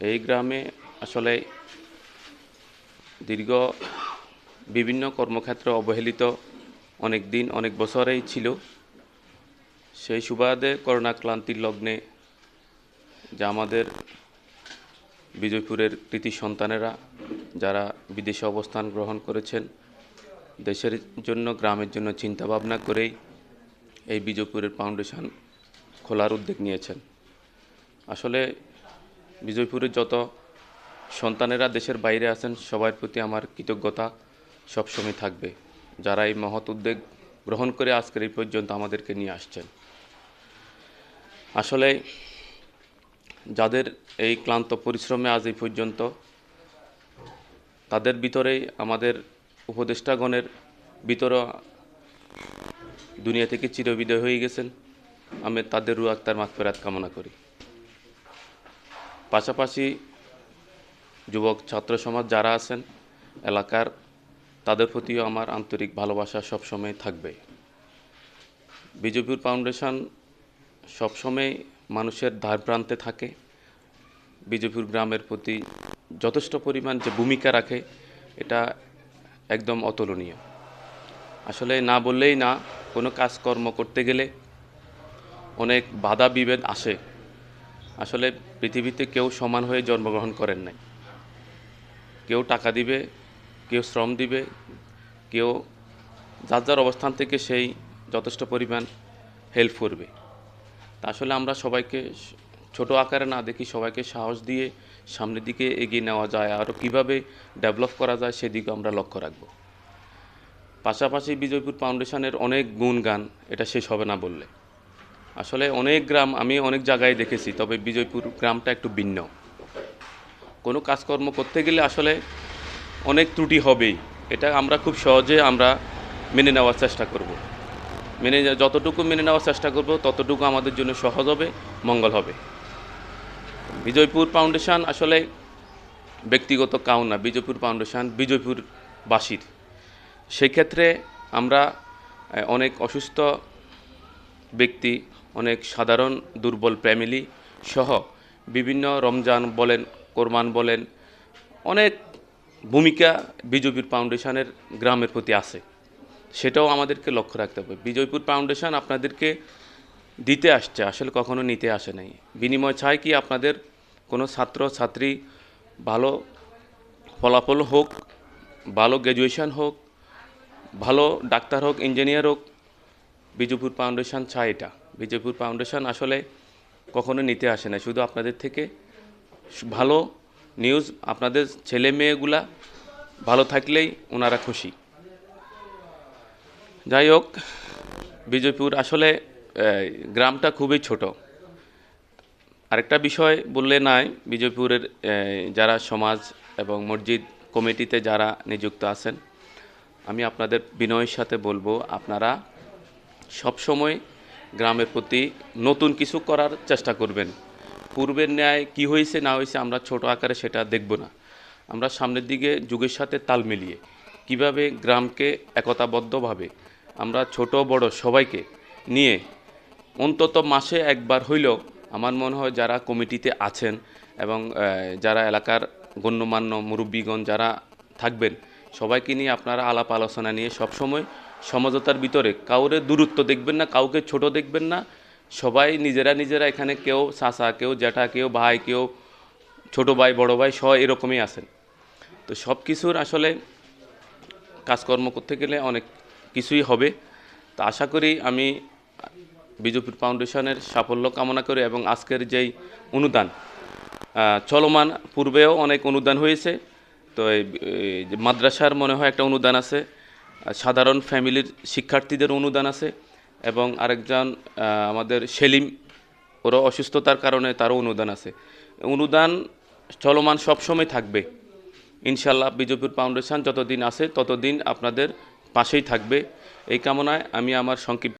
এই গ্রামে আসলে দীর্ঘ বিভিন্ন কর্মক্ষেত্রে অবহেলিত অনেক দিন অনেক বছরেই ছিল। সেই সুবাদে করোনা ক্লান্তির লগ্নে যা আমাদের বিজয়পুরের কৃতি সন্তানেরা যারা বিদেশে অবস্থান গ্রহণ করেছেন, দেশের জন্য গ্রামের জন্য চিন্তা ভাবনা করেই এই বিজয়পুরের ফাউন্ডেশন খোলার উদ্যোগ নিয়েছেন। আসলে বিজয়পুরের যত সন্তানেরা দেশের বাইরে আছেন সবার প্রতি আমার কৃতজ্ঞতা সবসময় থাকবে, যারা এই মহৎ উদ্যোগ গ্রহণ করে আজকের এই পর্যন্ত আমাদেরকে নিয়ে আসছেন। আসলে যাদের এই ক্লান্ত পরিশ্রমে আজ এই পর্যন্ত, তাদের ভিতরেই আমাদের উপদেষ্টাগণের ভিতরে দুনিয়া থেকে চিরবিদায় হয়ে গেছেন। আমি তাদের রুহ আত্মার মাগফিরাত কামনা করি। পাশাপাশি যুবক ছাত্র সমাজ যারা আছেন এলাকার, তাদের প্রতিও আমার আন্তরিক ভালোবাসা সবসময় থাকবে। বিজয়পুর ফাউন্ডেশন সবসময় মানুষের ধারপ্রান্তে থাকে। বিজয়পুর গ্রামের প্রতি যথেষ্ট পরিমাণ যে ভূমিকা রাখে এটা একদম অতুলনীয়। আসলে না বললেই না, কোনো কাজকর্ম করতে গেলে অনেক বাধা বিভেদ আসে। আসলে পৃথিবীতে কেউ সমান হয়ে জন্মগ্রহণ করেন নাই। কেউ টাকা দিবে, কেউ শ্রম দিবে, কেউ যার যার অবস্থান থেকে সেই যথেষ্ট পরিমাণ হেল্প করবে। তা আসলে আমরা সবাইকে ছোট আকারে না দেখি, সবাইকে সাহস দিয়ে সামনের দিকে এগিয়ে নেওয়া যায়, আরও কীভাবে ডেভেলপ করা যায় সেদিকে আমরা লক্ষ্য রাখব। পাশাপাশি বিজয়পুর ফাউন্ডেশনের অনেক গুণগান এটা শেষ হবে না বললে। আসলে অনেক গ্রাম আমি অনেক জায়গায় দেখেছি, তবে বিজয়পুর গ্রামটা একটু ভিন্ন। কোনো কাজকর্ম করতে গেলে আসলে অনেক ত্রুটি হবেই, এটা আমরা খুব সহজে আমরা মেনে নেওয়ার চেষ্টা করব। যতটুকু মেনে নেওয়ার চেষ্টা করব ততটুকু আমাদের জন্য সহজ হবে, মঙ্গল হবে। বিজয়পুর ফাউন্ডেশন আসলে ব্যক্তিগত কাউ না, বিজয়পুর ফাউন্ডেশন বিজয়পুরবাসীর। সেক্ষেত্রে আমরা অনেক অসুস্থ ব্যক্তি, অনেক সাধারণ দুর্বল ফ্যামিলি সহ বিভিন্ন রমজান বলেন, কোরবান বলেন, অনেক ভূমিকা বিজয়পুর ফাউন্ডেশনের গ্রামের প্রতি আছে। সেটাও আমাদেরকে লক্ষ্য রাখতে হবে। বিজয়পুর ফাউন্ডেশন আপনাদেরকে দিতে আসছে, আসলে কখনো নিতে আসে নাই। বিনিময় চাই কি আপনাদের কোনো ছাত্র ছাত্রী ভালো ফলাফল হোক, ভালো গ্র্যাজুয়েশন হোক, ভালো ডাক্তার হোক, ইঞ্জিনিয়ার হোক, বিজয়পুর ফাউন্ডেশন চায় এটা। বিজয়পুর ফাউন্ডেশন আসলে কখনো নিতে আসে না, শুধু আপনাদের থেকে ভালো নিউজ, আপনাদের ছেলে মেয়েগুলা ভালো থাকলেই ওনারা খুশি। যাই হোক, বিজয়পুর আসলে গ্রামটা খুবই ছোট। আরেকটা বিষয় বললে নাই, বিজয়পুরের যারা সমাজ এবং মসজিদ কমিটিতে যারা নিযুক্ত আছেন, আমি আপনাদের বিনয়ের সাথে বলবো, আপনারা সবসময় গ্রামের প্রতি নতুন কিছু করার চেষ্টা করবেন। পূর্বের ন্যায় কি হয়েছে না হয়েছে আমরা ছোট আকারে সেটা দেখব না। আমরা সামনের দিকে যুগের সাথে তাল মিলিয়ে কিভাবে গ্রামকে একতাবদ্ধভাবে আমরা ছোট বড় সবাইকে নিয়ে অন্তত মাসে একবার হইলেও, আমার মনে হয় যারা কমিটিতে আছেন এবং যারা এলাকার গণ্যমান্য মুরব্বীগণ যারা থাকবেন, সবাইকে নিয়ে আপনারা আলাপ আলোচনা নিয়ে সবসময় সমঝোতার ভিতরে, কাউরে দূরত্ব দেখবেন না, কাউকে ছোট দেখবেন না। সবাই নিজেরা এখানে কেউ চাচা, কেউ জ্যাঠা, কেউ ভাই, কেউ ছোট ভাই, বড় ভাই, সবাই এরকমই আছেন। তো সব কিছুর আসলে কাজকর্ম করতে গেলে অনেক কিছুই হবে। তো আশা করি আমি বিজয়পুর ফাউন্ডেশনের সাফল্য কামনা করি, এবং আজকের যেই অনুদান চলমান, পূর্বেও অনেক অনুদান হয়েছে। তো এই মাদ্রাসার মনে হয় একটা অনুদান আছে, সাধারণ ফ্যামিলির শিক্ষার্থীদের অনুদান আছে, এবং আরেকজন আমাদের সেলিম, ওরও অসুস্থতার কারণে তারও অনুদান আছে। অনুদান চলমান সবসময় থাকবে ইনশাল্লাহ। বিজয়পুর ফাউন্ডেশন যতদিন আছে ততদিন আপনাদের পাশেই থাকবে। এই কামনায় আমি আমার সংক্ষিপ্ত